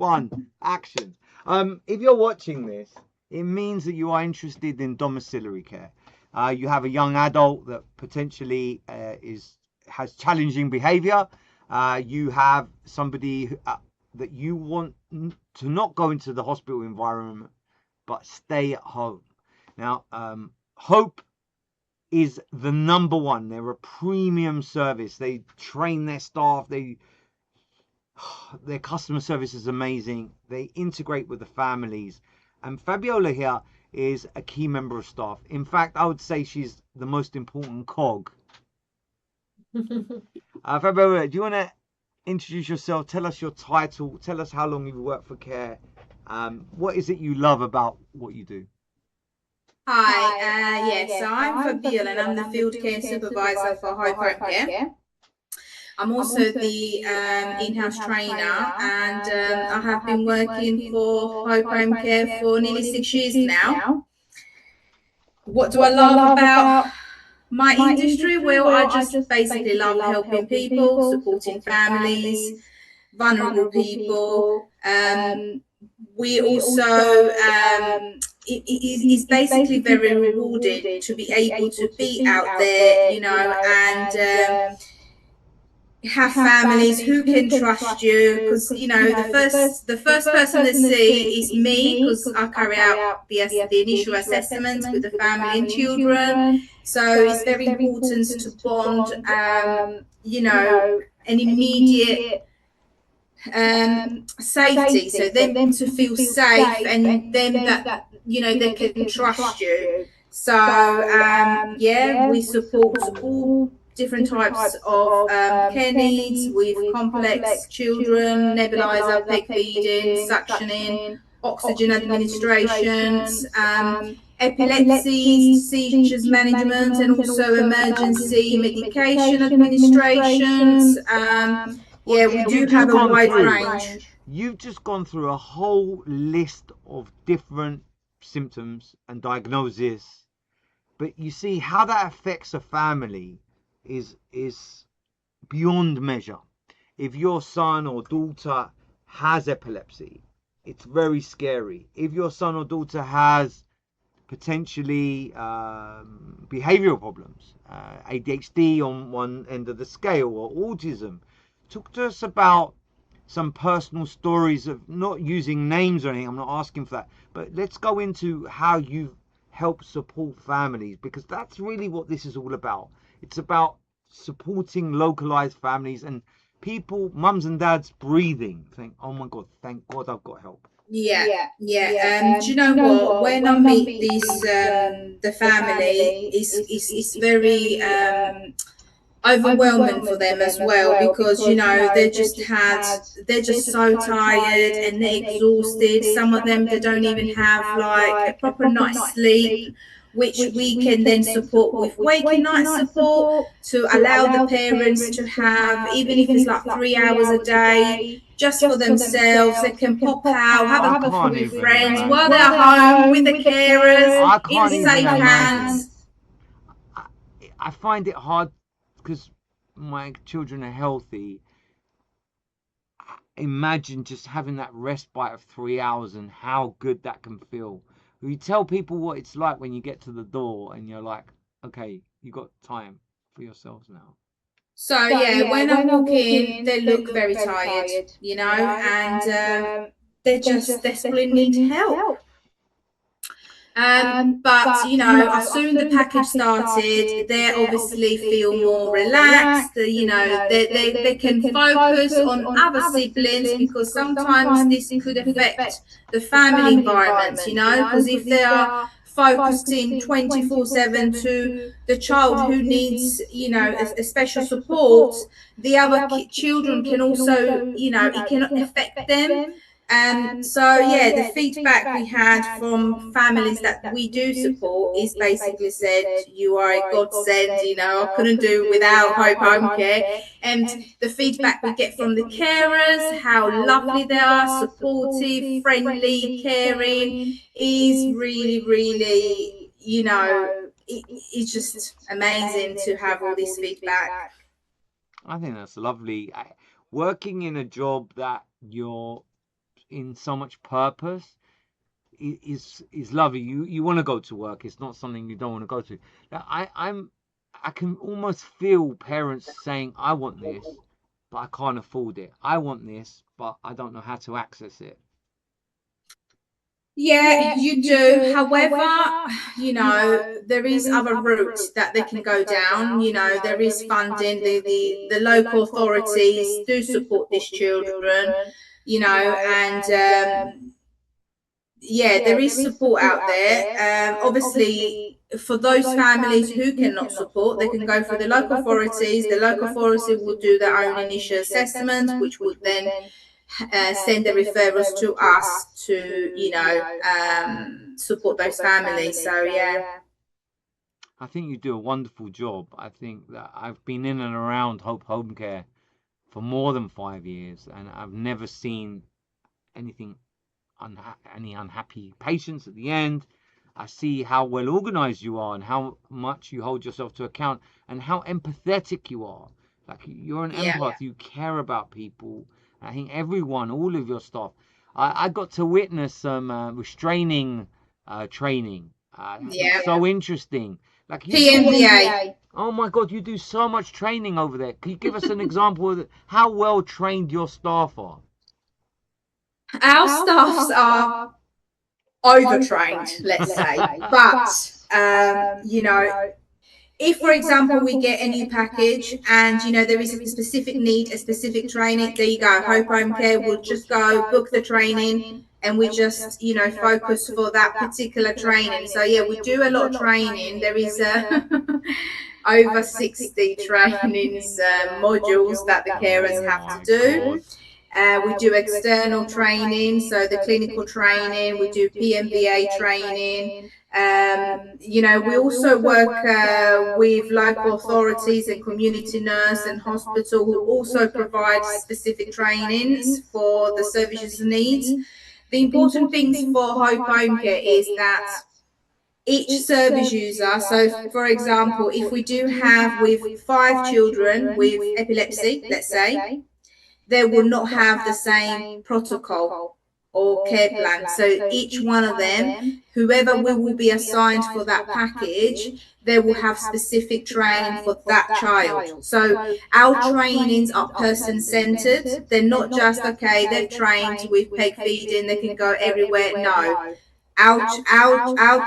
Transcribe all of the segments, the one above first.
One, action. If you're watching this, it means that you are interested in domiciliary care. You have a young adult that potentially has challenging behaviour. You have somebody that you want to not go into the hospital environment, but stay at home. Now, Hope is the number one. They're a premium service. They train their staff. Their customer service is amazing. They integrate with the families. And Fabiola here is a key member of staff. In fact, I would say she's the most important cog. Fabiola, do you want to introduce yourself? Tell us your title. Tell us how long you've worked for Care. What is it you love about what you do? Hi, yes, so I'm Fabiola and I'm the Field Care Supervisor for Homecare. I'm also the in-house trainer, and I have been working for Homecare for nearly 6 years now. What do I love about my industry? Well, I just basically love helping people, supporting families, vulnerable people. We also it is basically very rewarding to be able to be out there, and have families who can trust you, because the first person they see is me, because I carry out the initial assessment with the family and children. So it's very important to bond, an immediate safety, so them to feel safe, and them that they can trust you. So we support all different types of care needs with complex children, nebulizer, peg feeding, suctioning, oxygen administrations, epilepsy, seizures management, and also emergency medication administrations. We do have a wide range. You've just gone through a whole list of different symptoms and diagnoses, but you see how that affects a family is beyond measure. If your son or daughter has epilepsy, it's very scary. If your son or daughter has potentially behavioural problems, ADHD on one end of the scale, or autism. Talk to us about some personal stories of, not using names or anything, I'm not asking for that, but let's go into how you help support families, because that's really what this is all about. It's about supporting localized families and people, mums and dads, breathing, think, oh my God, thank God I've got help. Do you know what? When I meet the family, it's very overwhelming for them as well, because they're just so tired and they're exhausted. Some of them, they don't even have like a proper night's sleep, which we can then support with waking night support, to allow the parents to have, even if it's like 3 hours a day, just for themselves. They can pop out, have a coffee with friends while they're home with the carers in safe hands. I find it hard because my children are healthy. Imagine just having that respite of 3 hours and how good that can feel. You tell people what it's like when you get to the door and you're like, okay, you got time for yourselves now. So when I walk in, they look very tired, and they just desperately need help. But as soon the package started, they obviously feel more relaxed. They can focus on other siblings, because sometimes this could affect the family environment. Because if they are focusing 24/7 to the child who needs a special support, the other children can also, it can affect them. The feedback we had from families that we do support is basically said, you are a godsend, I couldn't do without Home Care. And the feedback we get from the carers, how lovely they are, supportive, friendly, caring, is really, really, it's just amazing to have all this feedback. I think that's lovely. Working in a job that you're in so much purpose is lovely. You want to go to work. It's not something you don't want to go to. Now, I can almost feel parents saying, I want this, but I can't afford it. I want this, but I don't know how to access it. Yeah, you do. However, there is other routes that they can go down. There is funding. The local authorities do support these children, and yeah, there is support out there. Obviously, for those families who cannot support, they can go through the local authorities. The local authority will do their own initial assessment, which would then send the referrals to us to, support those families. So, yeah. I think you do a wonderful job. I think that I've been in and around Hope Home Care for more than 5 years, and I've never seen anything any unhappy patients at the end. I see how well organized you are and how much you hold yourself to account and how empathetic you are. Like, you're an empath, you care about people. I think everyone, all of your staff. I got to witness some restraining training. It's so interesting. Like, PMVA. Oh my God, you do so much training over there. Can you give us an example of how well trained your staff are? Our staffs are overtrained, let's say. But, if, for example, we get a new package and, there is a specific need, a specific training, there you go. Hope Home Care will just go book the training and we just, focus for that particular training. So, yeah, we do a lot of training. There is over 60 trainings modules that the carers have to do. We do external training, so the clinical training, we do PMVA training. We also work with local authorities and community nurse and hospital who also provide specific trainings for the services needs. The important things for Hope Home Care is that each service user, so for example, if we do have with 5 children with epilepsy, let's say, they will not have the same protocol or care plan. So each one of them, whoever will be assigned for that package, they will have specific training for that child. So our trainings are person-centered. They're not just, okay, they've trained with peg feeding, they can go everywhere. No. Our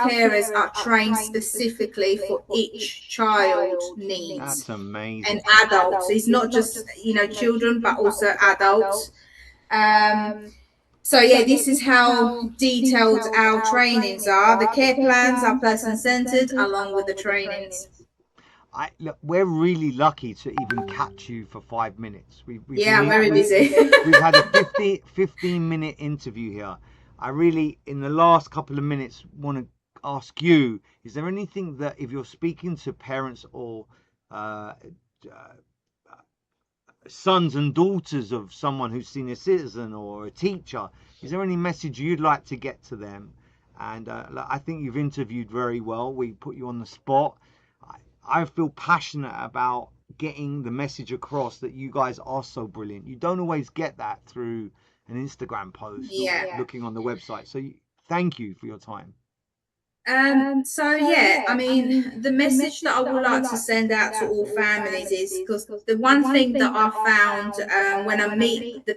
carers are trained specifically for each child needs. That's amazing. And adults. It's not just, children, but also adults. So yeah, this is how detailed our trainings are. The care plans are person-centered along with the trainings. Look, we're really lucky to even catch you for 5 minutes. I'm very busy. We've had a 15-minute interview here. I really, in the last couple of minutes, want to ask you, is there anything that, if you're speaking to parents or sons and daughters of someone who's senior citizen or a teacher, is there any message you'd like to get to them? And I think you've interviewed very well. We put you on the spot. I feel passionate about getting the message across that you guys are so brilliant. You don't always get that through an Instagram post or looking on the website. So thank you for your time. The message that I would like to send out to all families is, because the one thing that I found when I meet the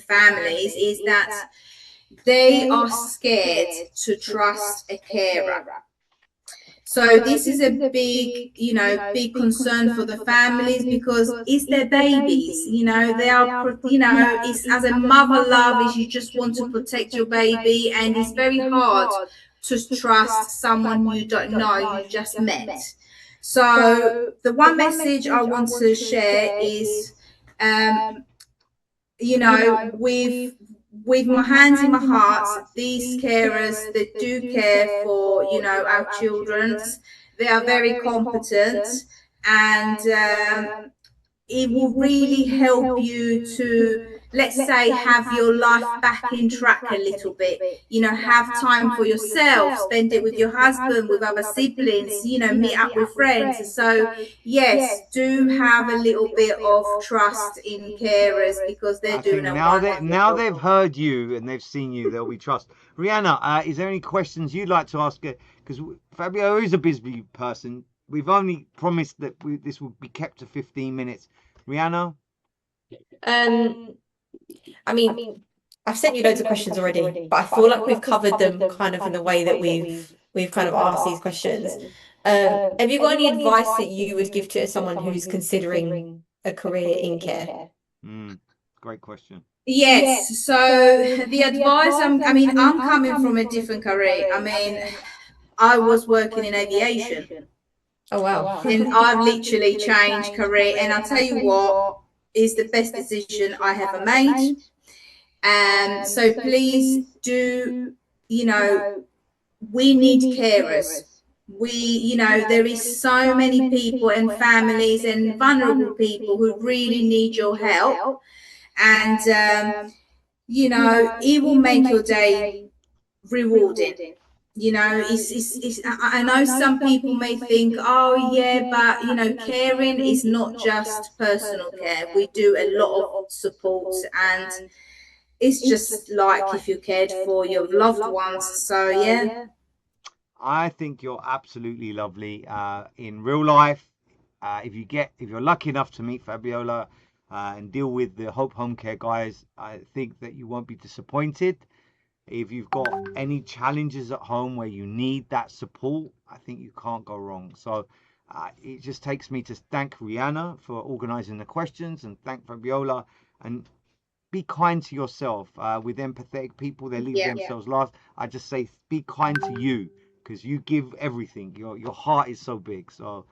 families is that they are scared to trust a carer. So this is a big concern for the families, because it's their babies, they are, it's, as a mother love is, you just want to protect your baby, and it's very hard to trust someone you don't know, you just met. So the one message I want to share is, with my hands in my heart, these carers that do care for, our children, they are very competent, and it will really help you to let's say, have your life back in track a little bit, have time for yourself, spend it with your husband, with other siblings, meet up with friends. So yes, do have a little bit of trust in carers, because they're I think doing a now wonderful they've job. heard you and they've seen you, there'll be trust. Rihanna, is there any questions you'd like to ask her? Because Fabio is a busy person. We've only promised that this will be kept to 15 minutes. Rihanna? Um, I mean, I've sent you loads of questions already, but I feel like we've covered them kind of in the way that we've kind of asked these questions. Have you got any advice that you would give to someone who's considering a career in care? Great question. Yes, so the advice, I'm coming from a different career. I was working in aviation. Oh wow. And I've literally changed career, and I'll tell you what is the best decision I ever made. So please do, we need carers. There is so many people and families and vulnerable people who really need your help. And, it will make your day rewarding. I know some people may think, oh yeah, but caring is not just personal care. We do a lot of support, and it's just like if you cared for your loved ones. So yeah. I think you're absolutely lovely. In real life, if you're lucky enough to meet Fabiola and deal with the Hope Home Care guys, I think that you won't be disappointed. If you've got any challenges at home where you need that support, I think you can't go wrong. So it just takes me to thank Rihanna for organising the questions, and thank Fabiola, and be kind to yourself. With empathetic people, they leave themselves last. I just say be kind to you, because you give everything. Your heart is so big. So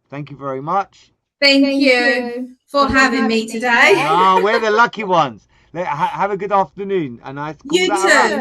thank you very much. Thank you for having me today. We're the lucky ones. Have a good afternoon, and I call You that a wrap. too.